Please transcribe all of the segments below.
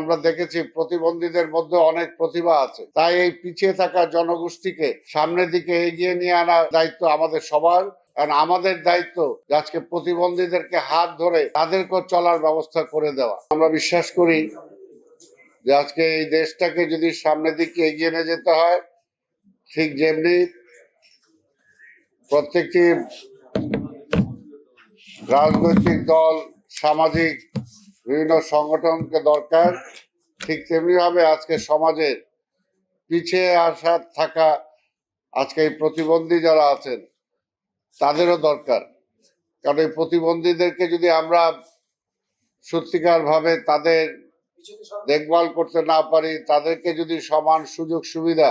আমরা দেখেছি প্রতিবন্ধীদের মধ্যে অনেক প্রতিভা আছে, তাই এই পিছিয়ে থাকা জনগোষ্ঠীকে সামনের দিকে এগিয়ে নিয়ে আনার দায়িত্ব আমাদের সবার। কারণ আমাদের দায়িত্ব আজকে প্রতিবন্ধীদেরকে হাত ধরে তাদেরকে চলার ব্যবস্থা করে দেওয়া। আমরা বিশ্বাস করি যে আজকে এই দেশটাকে যদি সামনের দিকে এগিয়ে নিয়ে যেতে হয়, ঠিক যেমনি প্রত্যেকটি রাজনৈতিক দল, সামাজিক বিভিন্ন সংগঠনকে দরকার, ঠিক তেমনি ভাবে আজকে সমাজের পিছিয়ে আসা থাকা আজকে এই প্রতিবন্ধী যারা আছেন তাদেরও দরকার। কারণ এই প্রতিবন্ধীদেরকে যদি আমরা সত্যিকার ভাবে তাদের দেখভাল করতে না পারি, তাদেরকে যদি সমান সুযোগ সুবিধা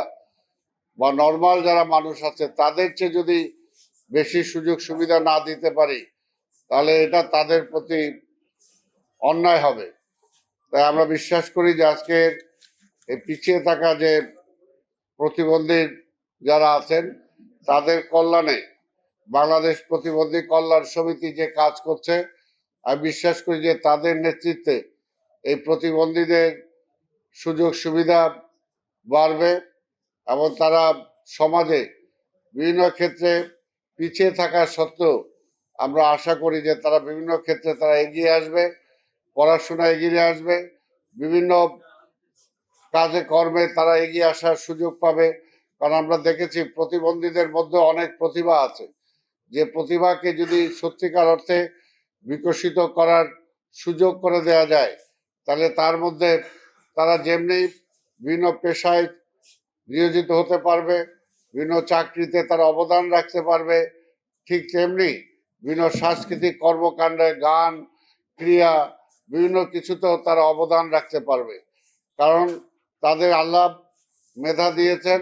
বা নর্মাল যারা মানুষ আছে তাদের চেয়ে যদি বেশি সুযোগ সুবিধা না দিতে পারি, তাহলে এটা তাদের প্রতি অন্যায় হবে। তাই আমরা বিশ্বাস করি যে আজকের এই পিছিয়ে থাকা যে প্রতিবন্ধী যারা আছেন তাদের কল্যাণে বাংলাদেশ প্রতিবন্ধী কল্যাণ সমিতি যে কাজ করছে, আমি বিশ্বাস করি যে তাদের নেতৃত্বে এই প্রতিবন্ধীদের সুযোগ সুবিধা বাড়বে এবং তারা সমাজে বিভিন্ন ক্ষেত্রে পিছিয়ে থাকা সত্ত্বেও আমরা আশা করি যে তারা বিভিন্ন ক্ষেত্রে তারা এগিয়ে আসবে, পড়াশোনা এগিয়ে আসবে, বিভিন্ন কাজে কর্মে তারা এগিয়ে আসার সুযোগ পাবে। কারণ আমরা দেখেছি প্রতিবন্ধীদের মধ্যে অনেক প্রতিভা আছে, যে প্রতিভাকে যদি সত্যিকার অর্থে বিকশিত করার সুযোগ করে দেওয়া যায়, তাহলে তার মধ্যে তারা যেমনি বিভিন্ন পেশায় নিয়োজিত হতে পারবে, বিভিন্ন চাকরিতে তারা অবদান রাখতে পারবে, ঠিক তেমনি বিভিন্ন সাংস্কৃতিক কর্মকাণ্ডে গান, ক্রিয়া, বিভিন্ন কিছুতেও তারা অবদান রাখতে পারবে। কারণ তাদের আল্লাহ মেধা দিয়েছেন,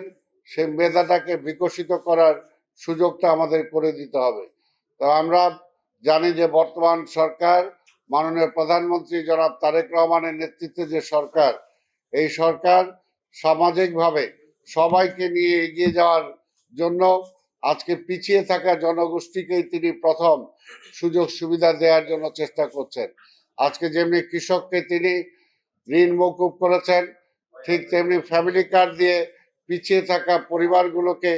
সেই মেধাটাকে বিকশিত করার সুযোগটা আমাদের করে দিতে হবে। তো আমরা জানি যে বর্তমান সরকার, মাননীয় প্রধানমন্ত্রী জনাব তারেক রহমানের নেতৃত্বে যে সরকার, এই সরকার সামাজিকভাবে সবাইকে নিয়ে এগিয়ে যাওয়ার জন্য আজকে পিছিয়ে থাকা জনগোষ্ঠীকেই তিনি প্রথম সুযোগ সুবিধা দেওয়ার জন্য চেষ্টা করছেন। আজকে যেমনি কৃষককে তিনি ঋণ মকুব করেছেন, ঠিক তেমনি ফ্যামিলি কার্ড দিয়ে পিছিয়ে থাকা পরিবারগুলোকে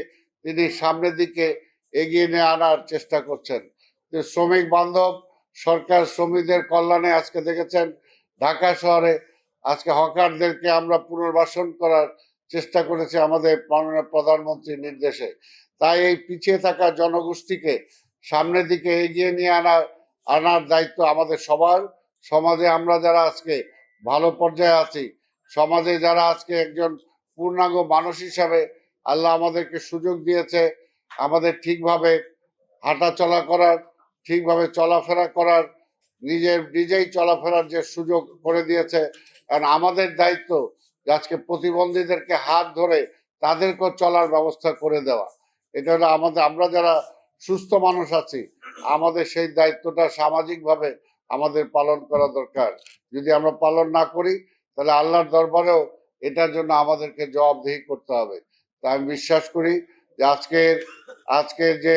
তিনি সামনের দিকে এগিয়ে নিয়ে আনার চেষ্টা করছেন। যে শ্রমিক বান্ধব সরকার, শ্রমিকদের কল্যাণে আজকে দেখেছেন ঢাকা শহরে আজকে হকারদেরকে আমরা পুনর্বাসন করার চেষ্টা করেছি আমাদের মাননীয় প্রধানমন্ত্রীর নির্দেশে। তাই এই পিছিয়ে থাকা জনগোষ্ঠীকে সামনের দিকে এগিয়ে নিয়ে আনার দায়িত্ব আমাদের সবার। সমাজে আমরা যারা আজকে ভালো পর্যায়ে আছি, সমাজে যারা আজকে একজন পূর্ণাঙ্গ মানুষ হিসাবে আল্লাহ আমাদেরকে সুযোগ দিয়েছে, আমাদের ঠিকভাবে হাঁটা চলা করার, ঠিকভাবে চলাফেরা করার, নিজেই চলাফেরার যে সুযোগ করে দিয়েছে। কারণ আমাদের দায়িত্ব আজকে প্রতিবন্ধীদেরকে হাত ধরে তাদেরকেও চলার ব্যবস্থা করে দেওয়া। এটা হলো আমাদের, আমরা যারা সুস্থ মানুষ আছি আমাদের সেই দায়িত্বটা সামাজিকভাবে আমাদের পালন করা দরকার। যদি আমরা পালন না করি তাহলে আল্লাহর দরবারেও এটার জন্য আমাদেরকে জবাবদিহি করতে হবে। তাই আমি বিশ্বাস করি যে আজকের যে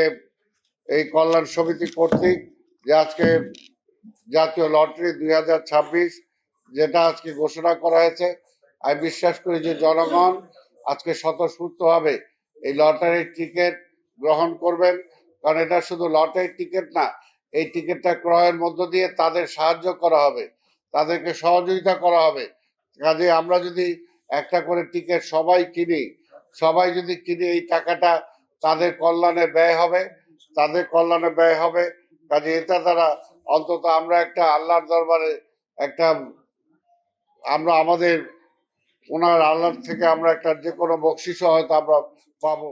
এই কল্যাণ সমিতি কর্তৃক যে আজকে জাতীয় লটারি 2026 যেটা আজকে ঘোষণা করা হয়েছে, আমি বিশ্বাস করি যে জনগণ আজকে স্বতঃস্ফূর্তভাবে এই লটারির টিকিট গ্রহণ করবেন। কারণ এটা শুধু লটারির টিকিট না, এই টিকিটটা ক্রয়ের মধ্য দিয়ে তাদের সাহায্য করা হবে, তাদেরকে সহযোগিতা করা হবে। কাজে আমরা যদি একটা করে টিকিট সবাই যদি কিনি, এই টাকাটা তাদের কল্যাণে ব্যয় হবে, কাজে এটা দ্বারা অন্তত আমরা একটা আল্লাহর দরবারে একটা আমাদের ওনার আল্লাহর থেকে আমরা একটা যে কোনো বকশিসও হয়তো আমরা পাবো।